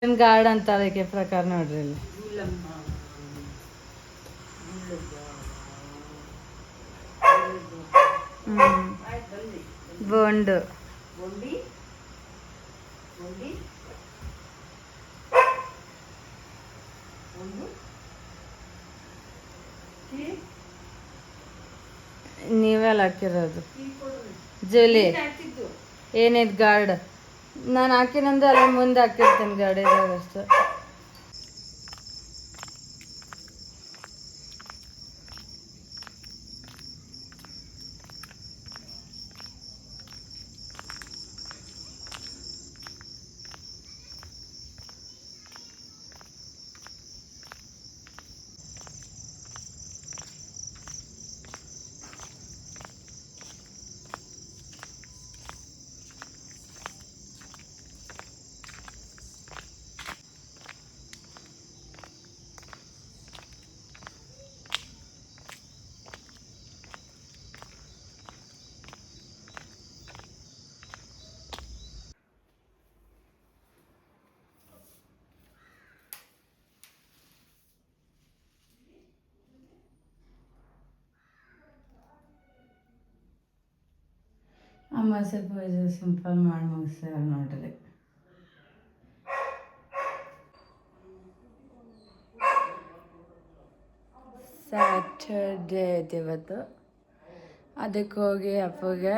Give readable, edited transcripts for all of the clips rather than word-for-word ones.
Guard ಅಂತಾರೆ ಅದಕ್ಕೆ ಪ್ರಕಾರ ನೋಡ್ರಿ ಇಲ್ಲಿ. ಬೋಂಡು ನೀವೆಲ್ಲ ಹಾಕಿರೋದು ಜೂಲಿ ಏನಿದ್ ಗಾರ್ಡ್ ನಾನು ಹಾಕಿನಂದ್ರೆ ಅಲ್ಲ ಮುಂದೆ ಹಾಕಿರ್ತೀನಿ ಗಾಡಿದಾಗ ಅಷ್ಟು. ಅಮಾಸೆ ಪೂಜೆ ಸಿಂಪಲ್ ಮಾಡಿ ಮುಗಿಸ್ಯಾರ ನೋಡ್ರಿ. ಸ್ಯಾಟರ್ಡೇ ಐತಿ ಇವತ್ತು. ಅದಕ್ಕೆ ಹೋಗಿ ಅಪ್ಪಗೆ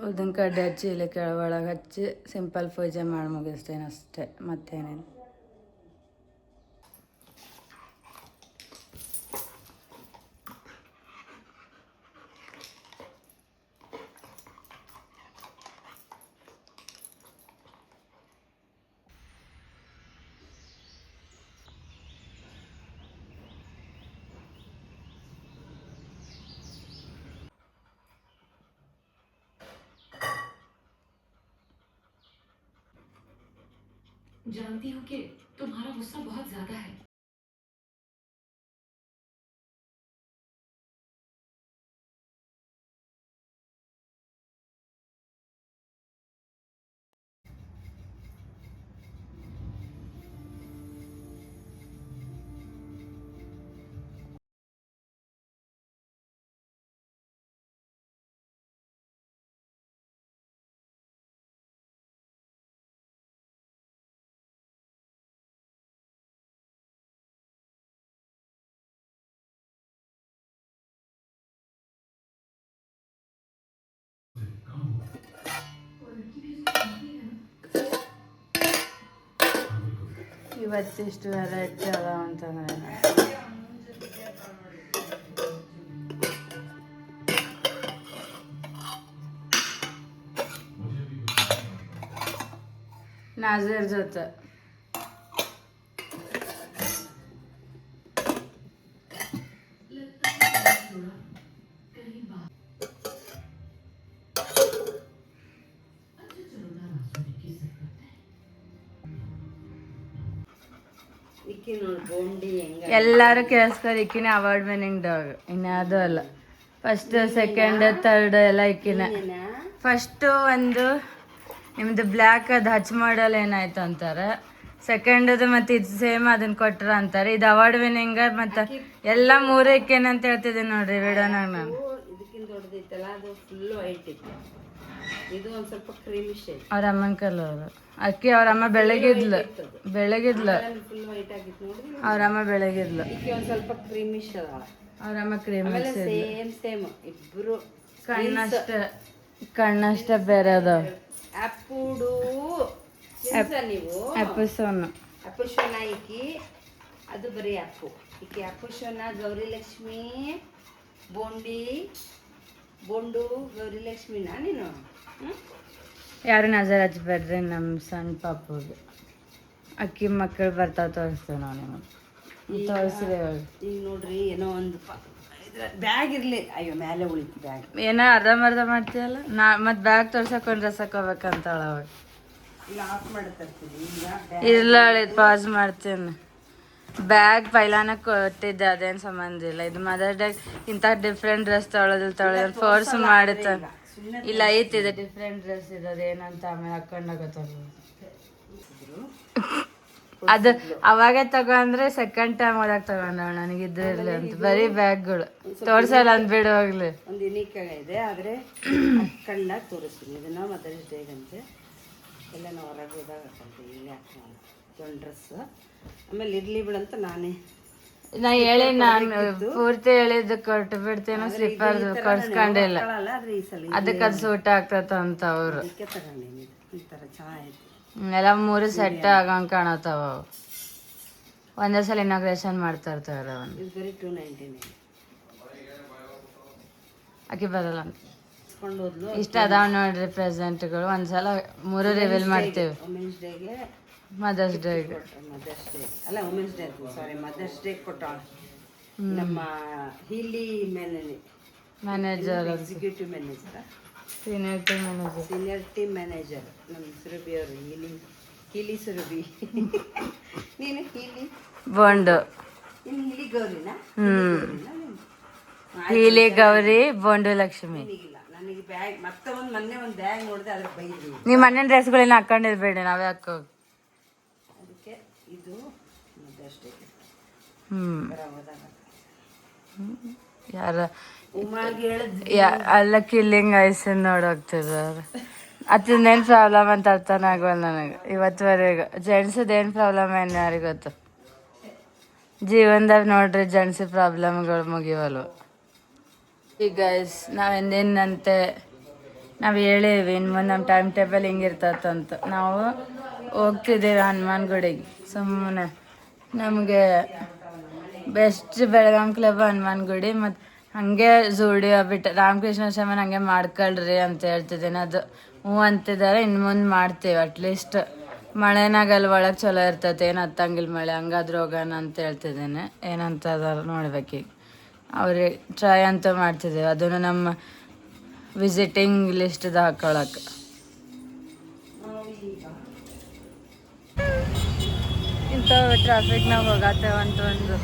ಉದ್ದಿನ ಕಡ್ಡಿ ಹಚ್ಚಿ ಇಲ್ಲಿ ಕೆಳಗೆ ಹಚ್ಚಿ ಸಿಂಪಲ್ ಪೂಜೆ ಮಾಡಿ ಮುಗಿಸ್ತೇನೆ ಅಷ್ಟೇ, ಮತ್ತೇನೇನು. जानती हूँ कि तुम्हारा गुस्सा बहुत ज्यादा है. ಇವತ್ತಿಷ್ಟು ವೆರೈಟಿ ಅದ ಅಂತಂದ್ರೆ ನಾಜರ್ ಜೊತೆ ಎಲ್ಲರೂ ಕೇಳಿಸ್ಕೊಂಡು ಇಕ್ಕಿನ ಅವಾರ್ಡ್ ವಿನ್ನಿಂಗ್ ಡಾಗ್. ಇನ್ಯಾವುದೂ ಅಲ್ಲ. ಫಸ್ಟ್ ಸೆಕೆಂಡ್ ಥರ್ಡ್ ಎಲ್ಲ ಇಕ್ಕಿನ. ಫಸ್ಟು ಒಂದು ನಿಮ್ಮದು ಬ್ಲ್ಯಾಕ್ ಅದು ಹಚ್ ಮಾಡಲ್ ಏನಾಯ್ತು ಅಂತಾರೆ. ಸೆಕೆಂಡದು ಮತ್ತು ಇದು ಸೇಮ್ ಅದನ್ನು ಕೊಟ್ರ ಅಂತಾರೆ. ಇದು ಅವಾರ್ಡ್ ವಿನ್ನಿಂಗ್ ಮತ್ತು ಎಲ್ಲ ಮೂರೇ ಇಕ್ಕೇನೆ ಅಂತ ಹೇಳ್ತಿದ್ದೀನಿ ನೋಡ್ರಿ ವಿಡಿಯೋನಾಗ ನಾನು. ಅವ್ರ ಅಮ್ಮನ ಕಲರ್ ಅಕ್ಕಿ. ಅವ್ರ ಅಮ್ಮ ಬೆಳಗಿದ್ಲು ಅವ್ರ ಅಮ್ಮ ಬೆಳಗಿದ್ಲು. ಅವ್ರ ಅಮ್ಮ ಕ್ರೀಮಿಶ್ ಇಬ್ರು ಕಣ್ಣಷ್ಟ ಬೇರೆ ಅದಾವ. ಅಪ್ಪುಶೋನ ಈಕಿ ಅದು ಬರೀ ಅಪ್ಪು. ಈಕಿ ಅಪ್ಪುಶೋನ ಗೌರಿ ಲಕ್ಷ್ಮಿ ಬೋಂಡು ಗೌರಿ ಲಕ್ಷ್ಮಿನಾ ನೀನು? ಯಾರು ನಜರ್ ಹಚ್ಬೇಡ್ರಿ ನಮ್ಮ ಸಣ್ಣ ಪಾಪುಗೆ. ಅಕ್ಕಿ ಮಕ್ಕಳು ಬರ್ತಾವ ತೋರಿಸ್ತೇವೆ ನಾವು ನಿಮಗೆ. ತೋರಿಸ್ರಿ ಈಗ ನೋಡ್ರಿ ಏನೋ ಒಂದು ಬ್ಯಾಗ್ ಇರ್ಲಿ. ಅಯ್ಯೋ ಮೇಲೆ ಉಳಿತು ಬ್ಯಾಗ್. ಏನೋ ಅರ್ಧಂಬರ್ಧ ಮಾಡ್ತೀಯಲ್ಲ. ಮತ್ತೆ ಬ್ಯಾಗ್ ತೋರ್ಸಕೊಂಡು ಡ್ರೆಸ್ ಹಾಕೋಬೇಕಂತಾಳ ಅವಾಗ. ಈಗ ಆಫ್ ಮಾಡ್ತಿರ್ತೀನಿ. ಇಲ್ಲ ಪಾಸ್ ಮಾಡ್ತೀನಿ. ಬ್ಯಾಗ್ ಪೈಲಾನ ಕೊಟ್ಟಿದ್ದೆ, ಅದೇನು ಸಂಬಂಧ ಇಲ್ಲ. ಇದು ಮದರ್ ಡೇ ಇಂಥ ಡಿಫ್ರೆಂಟ್ ಡ್ರೆಸ್ ತೊಳೆದು ಫೋರ್ಸ್ ಮಾಡುತ್ತೆ. ಇಲ್ಲ ಐತಿದೆ ಡಿಫ್ರೆಂಟ್ ಡ್ರೆಸ್ ಇರೋದು ಏನಂತ ಆಮೇಲೆ ಹಾಕೊಂಡಾಗತ್ತಲ್ಲ. ಅದು ಅವಾಗೆ ತಗೊಂಡ್ರೆ ಸೆಕೆಂಡ್ ಟೈಮ್ ಓದಾಕ ತಗೊಂಡವಳು ನನಗೆ ಇದ್ದಿರ್ಲಿ ಅಂತ ಬರೀ ಬ್ಯಾಗ್ಗಳು ತೋರ್ಸಲ್ಲ ಅಂದ್ಬಿಡು ಹೋಗ್ಲಿ. ಒಂದು ಯುನೀಕ್ ಇದೆ ಆದರೆ ಕಣ್ಣಾಗ ತೋರಿಸ್ತೀನಿ ಇದನ್ನ ಮದರ್ಸ್ ಡೇಗಂತೆ ಎಲ್ಲ ನಾವು ಹೊರಗೆ ಹೋದಾಗ ಹಾಕೊಳ್ತೀವಿ ಇಲ್ಲಿ ಹಾಕೋಣ ಒಂದು ಡ್ರೆಸ್. ಆಮೇಲೆ ಇರ್ಲಿ ಬಿಡಂತ ನಾನೇ ನಾ ಹೇಳಿ ನಾನು ಪೂರ್ತಿ ಹೇಳಿದ್ದು ಕೊಟ್ಟು ಬಿಡ್ತೇನೋ ಸ್ಲಿಪ್ಪರ್ ಕೊಡ್ಸ್ಕೊಂಡಿಲ್ಲ, ಆದರೆ ಈ ಸಲ ಅದಕ್ಕೆ ಅದು ಸೂಟ್ ಆಗ್ತತ ಅಂತ ಅವರು ಇದಕ್ಕೆ ತಗೊಂಡೀನಿ. ಈ ಥರ ಚೆನ್ನಾಗೈತಿ. ಎಲ್ಲ 3 ಸೆಟ್ ಆಗಂಗೆ ಕಾಣತ್ತಾವ. ಒಂದೇ ಸಲ ಇನಾಗ್ರೇಷನ್ ಮಾಡ್ತಾ ಇರ್ತಾರೆ ಅವನು. ಇದು ಬರೀ 299 ಆಕೆ ಬರಲ್ಲ ಅಂತ ಇಸ್ಕೊಂಡು ಹೋದ್ಲು. ಇಷ್ಟ ಅದಾವ ನೋಡ್ರಿ ಪ್ರೆಸೆಂಟ್ಗಳು. ಒಂದ್ಸಲ 3 ರಿವೀಲ್ ಮಾಡ್ತೀವಿ. ವುಮೆನ್ಸ್ ಡೇಗೆ ಮದರ್ಸ್ ಡೇಗೆ ಮದರ್ಸ್ ಡೇ ಅಲ್ಲ women's day sorry mother's day ಕೊಟ್ಟಾಳ ನಮ್ಮ ಹೀಲಿ manager, executive manager, senior team manager, senior team manager ನಮ್ಮ ಸುರಭಿ ಅವರು. ಹೀಲಿ ಸುರಭಿ ನೀನು ಹೀಲಿ ಬೋಂಡು. ಇನ್ನು ಹೀಲಿ ಗೌರಿನಾ? ಹೀಲಿ ಗೌರಿ, ಬೋಂಡು ಲಕ್ಷ್ಮಿ. ನನಗಿಲ್ಲ, ನನಗೆ ಬ್ಯಾಗ್ ಮತ್ತೆ ಮೊನ್ನೆ ಒಂದು ಬ್ಯಾಗ್ ನೋಡಿದೆ ಅದ್ರ ಬೈದ್ವಿ. ನಿಮ್ಮ ಅಣ್ಣನ ಡ್ರೆಸ್ಗಳನ್ನ ಹಾಕೊಂಡಿರ್ಬೇಡಿ, ನಾವೇ ಹಾಕೋ. ಅದಕ್ಕೆ ಇದು ಮದರ್ಸ್ ಡೇ ಹೋದಾಗ ಯಾರ ಉಮಾಗೆ ಹೇಳಿದ್ ಅಲ್ಲ ಕಿಲ್ಲಿಂಗ್ ಐಸ್ ನೋಡೋಗ್ತದ. ಅದನ್ನೇನು ಪ್ರಾಬ್ಲಮ್ ಅಂತ ಅರ್ಥನೇ ಆಗವಲ್ಲ ನನಗೆ ಇವತ್ತುವರೆಗೆ. ಜೆಂಟ್ಸದೇನು ಪ್ರಾಬ್ಲಮ್ ಏನು ಯಾರಿಗೆ ಗೊತ್ತು. ಜೀವನದಾಗ ನೋಡ್ರಿ ಜೆಂಟ್ಸ್ ಪ್ರಾಬ್ಲಮ್ಗಳು ಮುಗಿವಲ್ವ. ಈಗ ಗೈಸ್ ನಾವೆಂದೇನಂತೆ ನಾವು ಹೇಳೀವಿ ಇನ್ನು ಮುಂದೆ ನಮ್ಮ ಟೈಮ್ ಟೇಬಲ್ ಹಿಂಗಿರ್ತಂತ. ನಾವು ಹೋಗ್ತಿದ್ದೀವಿ ಹನುಮಾನ್ ಗುಡಿಗೆ. ಸುಮ್ಮನೆ ನಮಗೆ ಬೆಸ್ಟ್ ಬೆಳಗಾಂ ಕ್ಲಬ್ ಹನುಮಾನ್ ಗುಡಿ ಮತ್ತು ಹಾಗೆ ಜೂಡಿಯೋ ಬಿಟ್ಟು ರಾಮಕೃಷ್ಣ ಶಮನ್ ಹಂಗೆ ಮಾಡ್ಕೊಳ್ರಿ ಅಂತ ಹೇಳ್ತಿದ್ದೀನಿ. ಅದು ಹ್ಞೂ ಅಂತಿದ್ದಾರೆ. ಇನ್ನು ಮುಂದೆ ಮಾಡ್ತೀವಿ. ಅಟ್ಲೀಸ್ಟ್ ಮಳೆನಾಗಲ್ಲಿ ಒಳಗೆ ಚಲೋ ಇರ್ತೈತೆ, ಏನು ಹತ್ತಂಗಿಲ್ಲ ಮಳೆ, ಹಂಗಾದ್ರೂ ಹೋಗೋಣ ಅಂತ ಹೇಳ್ತಿದ್ದೇನೆ. ಏನಂತ ಅದಾರ ನೋಡ್ಬೇಕೀಗ. ಅವ್ರಿಗೆ ಟ್ರೈ ಅಂತ ಮಾಡ್ತಿದ್ದೇವೆ. ಅದನ್ನು ನಮ್ಮ ವಿಸಿಟಿಂಗ್ ಲಿಸ್ಟ್ದು ಹಾಕೊಳಕ್ಕೆ. ಇಂಥ ಟ್ರಾಫಿಕ್ನಾಗ ಹೋಗತ್ತೇವೆ ಅಂತ ಒಂದು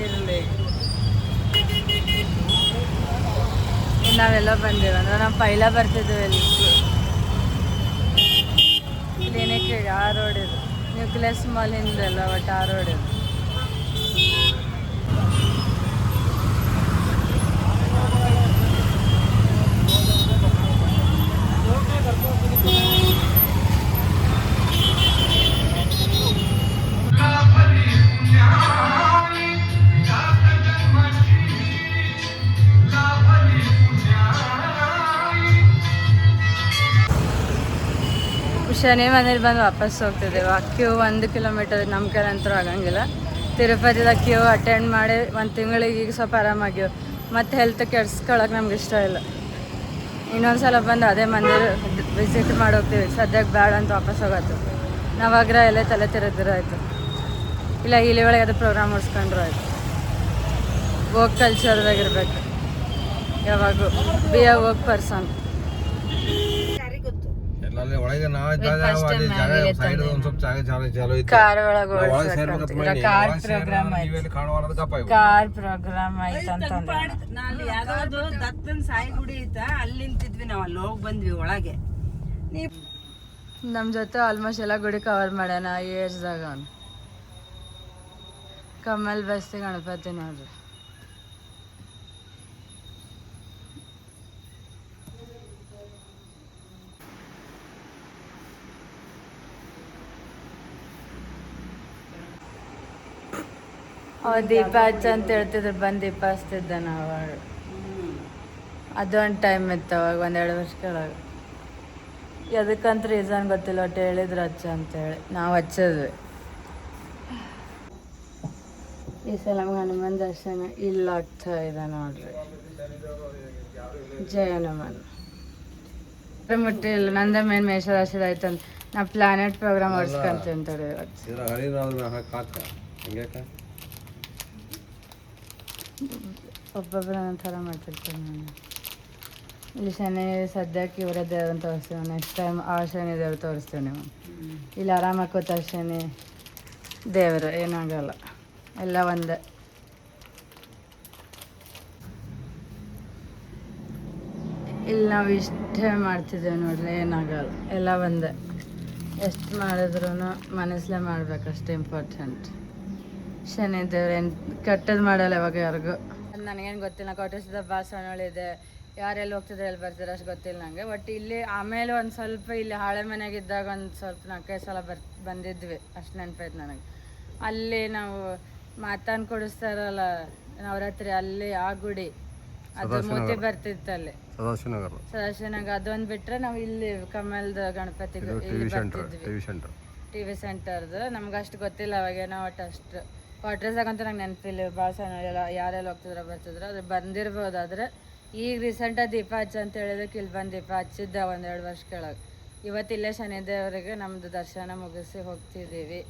ಇರಲಿ. ನಾವೆಲ್ಲ ಬಂದೇವೆ ಅಂದ್ರೆ ನಾವು ಪೈಲ ಬರ್ತಿದ್ವಿ ಇಲ್ಲಿ ಕ್ಲಿನಿಕ್ಕಿಗೆ. ಆ ರೋಡ್ ಇದು ನ್ಯೂಕ್ಲಿಯಸ್ ಮಾಲ್ ಹಿಂದೆಲ್ಲ ಒಟ್ಟು ಆ ರೋಡ್ ಇದು. ಶನಿ ಮನೇಲಿ ಬಂದು ವಾಪಸ್ ಹೋಗ್ತಿದ್ದೇವೆ. ಆ ಕ್ಯೂ 1 ಕಿಲೋಮೀಟರ್ ನಮ್ಮ ಕೈಲಂತೂ ಆಗಂಗಿಲ್ಲ. ತಿರುಪತಿದಾಗ ಕ್ಯೂ ಅಟೆಂಡ್ ಮಾಡಿ 1 ತಿಂಗಳಿಗೆ ಈಗ ಸ್ವಲ್ಪ ಆರಾಮಾಗಿವೆ. ಮತ್ತು ಹೆಲ್ತ್ ಕೆಡ್ಸ್ಕೊಳಕ್ಕೆ ನಮ್ಗೆ ಇಷ್ಟ ಇಲ್ಲ. ಇನ್ನೊಂದು ಸಲ ಬಂದು ಅದೇ ಮಂದಿರ ವಿಸಿಟ್ ಮಾಡಿ ಹೋಗ್ತೀವಿ. ಸದ್ಯಕ್ಕೆ ಬೇಡ ಅಂತ ವಾಪಸ್ ಹೋಗತ್ತು. ನಾವಾಗ್ರ ಎಲ್ಲ ತಲೆ ತಿರುಗಿದ್ರು ಆಯಿತು, ಇಲ್ಲ ಇಲ್ಲಿ ಒಳಗೆ ಅದು ಪ್ರೋಗ್ರಾಮ್ ಮುಗಿಸ್ಕೊಂಡ್ರು ಆಯಿತು. ವೋಕ್ ಕಲ್ಚರ್ದಾಗಿರ್ಬೇಕು ಯಾವಾಗೂ. Be a woke person. Car ಒಳಗೆ ಕಾರ್ ಪ್ರೋಗ್ರಾಮ್ ಐತಂತಂದ್ರೆ ಯಾವ್ದು ದತ್ತನ್ ಸಾಯಿ ಗುಡಿ ಐತಾ ಅಲ್ಲಿ ನಿಂತಿದ್ವಿ ನಾವು. ಅಲ್ಲಿ ಹೋಗಿ ಬಂದ್ವಿ ಒಳಗೆ. ನಮ್ಮ ಜೊತೆ ಆಲ್ಮೋಸ್ಟ್ ಎಲ್ಲ ಗುಡಿ ಕವರ್ ಮಾಡ್ಯಾನ ಈ ಏಜ್ದಾಗ. ಅವನು ಕಮಲ್ ಬಸ್ತಿ ಗಣಪತಿ ನೋಡ್ರಿ. ಅವ ದೀಪ ಹಚ್ಚ ಅಂತ ಹೇಳ್ತಿದ್ರು. ಬಂದು ದೀಪ ಹಚ್ತಿದ್ದ ನಾವು. ಅದೊಂದು ಟೈಮ್ ಇತ್ತು ಅವಾಗ, 1-2 ವರ್ಷ ಕೆಳಗೆ. ಅದಕ್ಕಂತ ರೀಸನ್ ಗೊತ್ತಿಲ್ಲ, ಒಟ್ಟು ಹೇಳಿದ್ರು ಹಚ್ಚ ಅಂತೇಳಿ ನಾವು ಹಚ್ಚಿದ್ವಿ. ಈ ಸಲ ನಮ್ಗೆ ಹನುಮಾನ್ ದರ್ಶನ ಇಲ್ಲ ಆಗ್ತಾ ಇದೆ ನೋಡ್ರಿ. ಜಯ ಹನುಮಾನ್ ಮುಟ್ಟಿಲ್ಲ. ನಂದೇ ಮೇನ್ ಮೇಷರಾಶಿದ ಆಯ್ತಂತ ನಾ ಪ್ಲಾನೆಟ್ ಪ್ರೋಗ್ರಾಮ್ ಹೊಡ್ಸ್ಕೊಂತೀನಿ ಅಂತೇಳಿ ಇವತ್ತು. ಒಬ್ಬೊಬ್ಬರು ಒಂಥರ ಮಾಡ್ತಿರ್ತಾರೆ. ನಾನು ಇಲ್ಲಿ ಶನಿ ಸದ್ಯಕ್ಕೆ ಇವರ ದೇವ್ರನ್ನ ತೋರಿಸ್ತೀವಿ. ನೆಕ್ಸ್ಟ್ ಟೈಮ್ ಆ ಶನಿ ದೇವ್ರು ತೋರಿಸ್ತೀವಿ. ನೀವು ಇಲ್ಲಿ ಆರಾಮಾಗಿ ಕೂತ ಶನಿ ದೇವರು ಏನಾಗಲ್ಲ, ಎಲ್ಲ ಒಂದೇ. ಇಲ್ಲಿ ನಾವು ಇಷ್ಟೇ ಮಾಡ್ತಿದ್ದೇವೆ ನೋಡ್ರಿ, ಏನಾಗಲ್ಲ, ಎಲ್ಲ ಒಂದೇ. ಎಷ್ಟು ಮಾಡಿದ್ರು ಮನಸ್ಸಲ್ಲೇ ಮಾಡ್ಬೇಕು, ಅಷ್ಟೇ ಇಂಪಾರ್ಟೆಂಟ್. ಶನಿ ದೇವ್ರು ಏನು ಕೆಟ್ಟದ್ದು ಮಾಡಲ್ಲ ಯಾವಾಗ ಯಾರಿಗೂ. ನನಗೇನು ಗೊತ್ತಿಲ್ಲ, ಕೋಟೇಶ್ವರದ ಭಾಳ ಸಣ್ಣಗಳಿದೆ, ಯಾರೆಲ್ಲಿ ಹೋಗ್ತಿದ್ರೆ ಎಲ್ಲಿ ಬರ್ತಾರೆ ಅಷ್ಟು ಗೊತ್ತಿಲ್ಲ ನನಗೆ. ಬಟ್ ಇಲ್ಲಿ ಆಮೇಲೆ ಒಂದು ಸ್ವಲ್ಪ ಇಲ್ಲಿ ಹಾಳೆ ಮನೆಯಾಗಿದ್ದಾಗ ಒಂದು ಸ್ವಲ್ಪ 4-5 ಸಲ ಬಂದಿದ್ವಿ, ಅಷ್ಟು ನೆನಪೈತೆ ನನಗೆ. ಅಲ್ಲಿ ನಾವು ಮಾತಾನ್ ಕೊಡಿಸ್ತಾರಲ್ಲ ನವರಾತ್ರಿ, ಅಲ್ಲಿ ಆ ಗುಡಿ ಅದು ಮೂತಿ ಬರ್ತಿತ್ತು ಅಲ್ಲಿ ಸದಾಶಿವನಗರ. ಅದೊಂದು ಬಿಟ್ರೆ ನಾವು ಇಲ್ಲಿ ಕಮಲ್ದ ಗಣಪತಿ ಟಿವಿ ಸೆಂಟರ್ದು ನಮ್ಗೆ ಅಷ್ಟು ಗೊತ್ತಿಲ್ಲ ಅವಾಗೇನೋ. ಒಟ್ಟು ಅಷ್ಟು ಕ್ವಾರ್ಟರ್ಸಾಗಂತೂ ನಂಗೆ ನೆನಪಿಲ್ಲ, ಭಾಳ ಸಣ್ಣ ಯಾರೆಲ್ಲ ಹೋಗ್ತಿದ್ರು ಬರ್ತಿದ್ರು. ಅದು ಬಂದಿರ್ಬೋದು. ಆದರೆ ಈಗ ರೀಸೆಂಟಾಗಿ ದೀಪ ಹಚ್ಚ ಅಂತ ಹೇಳಿದಕ್ಕೆ ಇಲ್ಲಿ ಬಂದು ದೀಪ ಹಚ್ಚಿದ್ದ 1-2 ವರ್ಷ ಕೆಳಗೆ. ಇವತ್ತಿಲ್ಲೇ ಶನಿ ದೇವರಿಗೆ ನಮ್ಮದು ದರ್ಶನ ಮುಗಿಸಿ ಹೋಗ್ತಿದ್ದೀವಿ.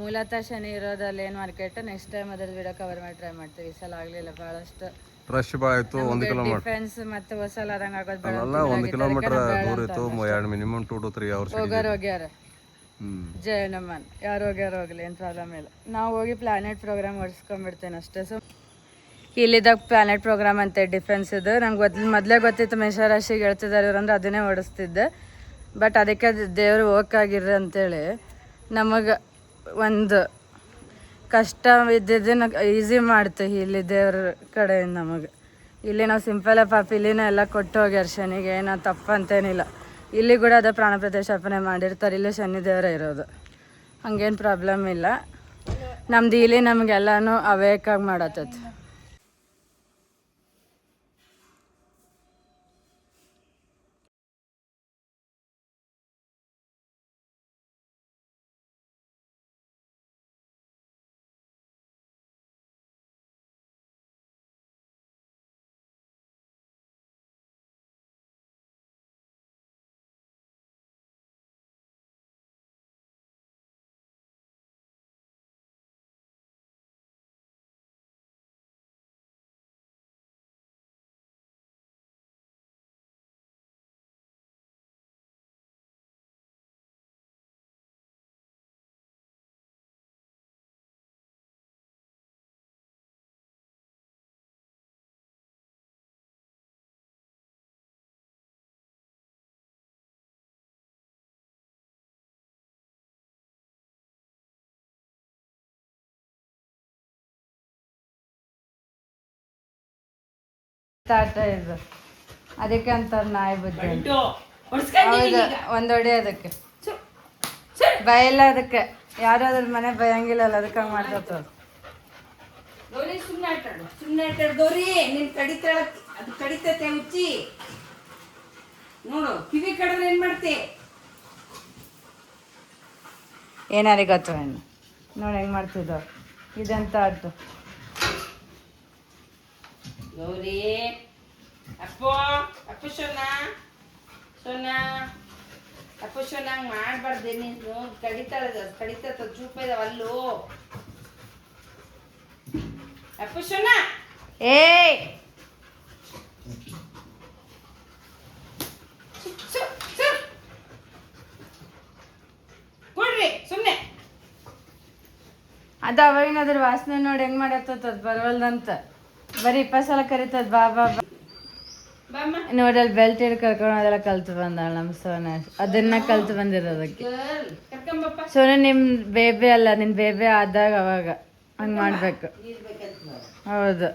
ಮೂಲತಃ ಶನಿ ಇರೋದಲ್ಲಿ ಏನು ಮಾರ್ಕೆಟ್, ನೆಕ್ಸ್ಟ್ ಟೈಮ್ ಅದ್ರದ್ದು ವಿಡಿಯೋ ಕವರ್ ಮಾಡಿ ಟ್ರೈ ಮಾಡ್ತೀವಿ. ಈ ಸಲ ಆಗಲಿಲ್ಲ, ಭಾಳಷ್ಟು ರಶ್ ಭಾಳ ಇತ್ತು. 1 ಕಿಲೋಮೀಟರ್ ಡಿಫೆನ್ಸ್ ಮತ್ತು ಹೊಸಲ ಆದಂಗೆ ಆಗೋದು ಬೇಡ. 1 ಕಿಲೋಮೀಟರ್ ದೂರ ಇತ್ತು. ಮಿನಿಮಮ್ 2 to 3 hours ಹೋಗ್ಯಾರ ಜಯನಮ್ಮನ್ ಯಾರು ಹೋಗ್ಯಾರ ಹೋಗ್ಲಿ, ಏನು ಪ್ರಾಬ್ಲಮ್ ಇಲ್ಲ. ನಾವು ಹೋಗಿ ಪ್ಲಾನೆಟ್ ಪ್ರೋಗ್ರಾಮ್ ಓಡಿಸ್ಕೊಂಡ್ಬಿಡ್ತೇನೆ ಅಷ್ಟೇ. ಸೊ ಇಲ್ಲಿದ್ದಾಗ ಪ್ಲಾನೆಟ್ ಪ್ರೋಗ್ರಾಮ್ ಅಂತ ಡಿಫೆನ್ಸ್ ಇದು ನಂಗೆ ಮೊದಲೇ ಗೊತ್ತಿತ್ತು. ಮೇಷರಾಶಿಗೆ ಹೇಳ್ತಿದ್ದಾರೆ ಇವ್ರು ಅಂದ್ರೆ ಅದನ್ನೇ ಓಡಿಸ್ತಿದ್ದೆ. ಬಟ್ ಅದಕ್ಕೆ ದೇವರು ಹೋಗಕ್ಕಾಗಿರ್ರಿ ಅಂತೇಳಿ ನಮಗೆ ಒಂದು ಕಷ್ಟ ಇದ್ದಿದ್ದನ್ನು ಈಸಿ ಮಾಡ್ತೀವಿ ಇಲ್ಲಿ ದೇವ್ರ ಕಡೆಯಿಂದ ನಮಗೆ. ಇಲ್ಲಿ ನಾವು ಸಿಂಪಲ್ ಪಾಪ ಇಲ್ಲಿನ ಎಲ್ಲ ಕೊಟ್ಟು ಹೋಗ್ಯಾರ ಶನಿಗೆ, ಏನೋ ತಪ್ಪಂತೇನಿಲ್ಲ. ಇಲ್ಲಿ ಕೂಡ ಅದೇ ಪ್ರಾಣ ಪ್ರತಿಷ್ಠಾಪನೆ ಮಾಡಿರ್ತಾರೆ, ಇಲ್ಲೇ ಶನಿ ದೇವರೇ ಇರೋದು, ಹಂಗೇನು ಪ್ರಾಬ್ಲಮ್ ಇಲ್ಲ. ನಮ್ದು ಇಲ್ಲಿ ನಮಗೆಲ್ಲನೂ ಅವೇಕಾಗಿ ಮಾಡತ್ತೈತಿ. ಸ್ಟಾರ್ಟ್ ಇದು ಅದಕ್ಕೆ ಅಂತಾರೆ ನಾಯಿ ಬುದ್ಧಿ. ಹೌದು, ಒಂದು ಹೊಡೆ ಅದಕ್ಕೆ ಭಯ ಇಲ್ಲ. ಅದಕ್ಕೆ ಯಾರು ಅದ್ರ ಮನೆ ಭಯಂಗಿಲ್ಲಲ್ಲ, ಅದಕ್ಕೆ ಹಂಗೆ ಮಾಡ್ಕೊತ. ಗೌರಿ ಸುಮ್ಮನೆ ಆಟಾಡು ಗೌರಿ, ನಿನ್ ಕಡಿತಾಳ, ಅದು ಕಡಿತತೆ ಹುಚ್ಚಿ. ನೋಡು ಕಿವಿ ಕಡಿದ್ರೆ ಏನ್ ಮಾಡ್ತಿ? ಏನಾರಿಗೆ ಗೊತ್ತು ಹೆಣ್ಣು ನೋಡಿ ಹೆಂಗೆ ಮಾಡ್ತಿದ್ದೋ ಇದಂತ ಆಟು. ಗೌರಿ ಅಪ್ಪೋ ಅಪ್ಪು ಸೋನಾ ಅಪ್ಪು ಸೋನಾ ಹಂಗೆ ಮಾಡಬಾರ್ದೆ ನೀನು. ಕಡಿತದ ಚೂಪ ಇದಾವ ಅಲ್ಲೂ. ಅಪ್ಪು ಸೋನಾ ಏಯ್ ಕೊಡ್ರಿ ಸುಮ್ಮನೆ. ಅದು ಅವಾಗಿನ ಅದ್ರ ವಾಸನೆ ನೋಡಿ ಹೆಂಗೆ ಮಾಡತ್ತದ ಬರವಲ್ದಂತ. ಬರೀ 20 ಸಲ ಕರಿತದ ಬಾ ಬಾ ಬಾ. ನೋಡಲ್ಲಿ ಬೆಲ್ಟ್ ಹಿಡ್ ಕರ್ಕೊಂಡು ಅದೆಲ್ಲ ಕಲ್ತು ಬಂದಾಳ ನಮ್ಮ ಸೋನ. ಅದನ್ನ ಕಲ್ತು ಬಂದಿರೋದಕ್ಕೆ. ಸೋನ ನಿಮ್ ಬೇಬಿ ಅಲ್ಲ, ನಿನ್ ಬೇಬಿ ಆದಾಗ ಅವಾಗ ಹಂಗ್ ಮಾಡ್ಬೇಕು. ಹೌದು,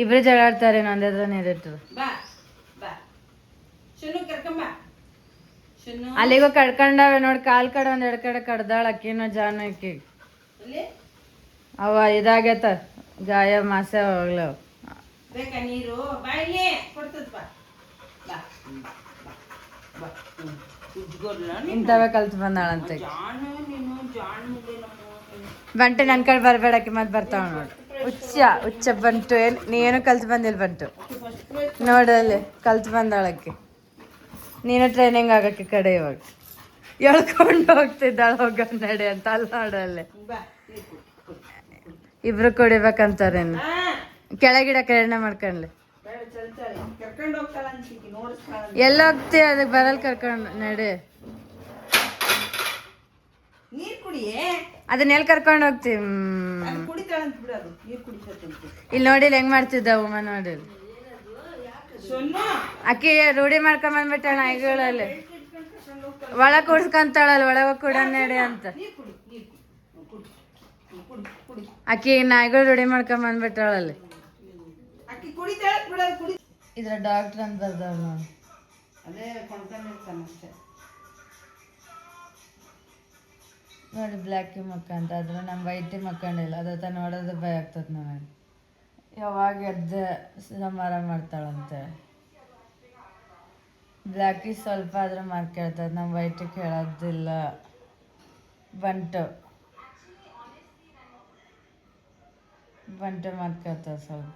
ಇಬ್ರು ಜಗಾಡ್ತಾರೆ, ಒಂದೇ ನೀರಿಟ್ರು. ಅಲ್ಲಿಗೂ ಕಡ್ಕೊಂಡವೆ ನೋಡಿ, ಕಾಲ್ ಕಡೆ 1-2 ಕಡೆ ಕಡ್ದಾಳ ಅಕ್ಕಿನೂ ಜಾನ ಅಕ್ಕಿ. ಅವ ಇದಾಗೈತ ಗಾಯ ಮಾಸೆ ಹೋಗ್ಲವ. ಬೇಕಾ ನೀರು? ಬಾಯಿಲೆ ಕೊಡ್ತದ ಬಾ. ಇಂಥವೇ ಕಲ್ತು ಬಂದಾಳಂತೆ. ಜಾನು ನೀನು ಜಾನು ಬಂಟು ನನ್ನ ಕಡೆ ಬರಬೇಡಕ್ಕೆ ಮತ್ತೆ ಬರ್ತಾವ ನೋಡಿ. ಹುಚ್ಚ ಬಂಟು. ನೀನು ಕಲ್ತು ಬಂದಿಲ್ಲ ಬಂಟು. ನೋಡಲ್ಲಿ ಕಲ್ತು ಬಂದಾಳಕ್ಕೆ. ನೀನು ಟ್ರೈನಿಂಗ್ ಆಗಕ್ಕೆ ಕಡೆ ಇವಾಗ ಎಳ್ಕೊಂಡು ಹೋಗ್ತಿದ್ದಾಳ, ಹೋಗ ನಡೆ ಅಂತ ಅಲ್ಲಿ ನೋಡಲ್ಲಿ. ಇಬ್ರು ಕುಡಿಬೇಕಂತಾರೇನು ಕೆಳಗಿಡಕ್ಕೆ ಎಣ್ಣೆ ಮಾಡ್ಕೊಂಡ್ಲಿ. ಎಲ್ಲ ಹೋಗ್ತಿ ಅದಕ್ಕೆ ಬರಲ್ ಕರ್ಕೊಂಡು ನಡೆ. ಅದನ್ನ ಎಲ್ಲಿ ಕರ್ಕೊಂಡು ಹೋಗ್ತಿ? ಇಲ್ಲಿ ನೋಡಿಲ್ಲ ಹೆಂಗ್ ಮಾಡ್ತಿದ್ದ ಉಮ್ಮ ನೋಡಿಲ್ಲ. ಅಕ್ಕಿ ರೂಢಿ ಮಾಡ್ಕೊಂಡ್ ಬಂದ್ಬಿಟ್ಟ ನಾಯಿಗಳಲ್ಲಿ. ಒಳಗೆ ಕುಡ್ಸ್ಕೊಂತಾಳಲ್ಲ ಒಳಗೆ ಕೂಡ ನಡಿ ಅಂತ ಆಕಿ ನಾಯಿಗಳು ರೆಡಿ ಮಾಡ್ಕೊಂಡ್ ಬಂದ್ಬಿಟ್ಟಾಳಲ್ಲಿ. ಅಕ್ಕಿ ಕುಡಿತಾಳೆ ಬಿಡೋದು ಕುಡಿ. ಇದ್ರ ಡಾಕ್ಟರ್ ಅಂತ ಬರ್ದವ್ ನೋಡಿ. ಅದೇ ಕೊಂಡ್ಕೊಂಡಿರ್ತಾನೆ ಅಷ್ಟೇ. ನೋಡಿ ಬ್ಲ್ಯಾಕಿ ಮಕ್ಕಂತ ಆದ್ರೆ ನಮ್ಮ ವೈಟಿ ಮಕ್ಕಂಡಿಲ್ಲ ಅದ ನೋಡೋದು ಭಯ ಆಗ್ತದೆ ನನಗೆ. ಯಾವಾಗ ಎದ್ದು ಸಮಾರ ಮಾಡ್ತಾಳಂತೆ. ಬ್ಲ್ಯಾಕಿ ಸ್ವಲ್ಪ ಆದ್ರೆ ಮಾರ್ಕ್ ಕೇಳ್ತದೆ, ನಮ್ಮ ವೈಟಿ ಕೇಳೋದಿಲ್ಲ. ಬಂಟು ಮಾರ್ಕ್ ಕೇಳ್ತದೆ ಸ್ವಲ್ಪ.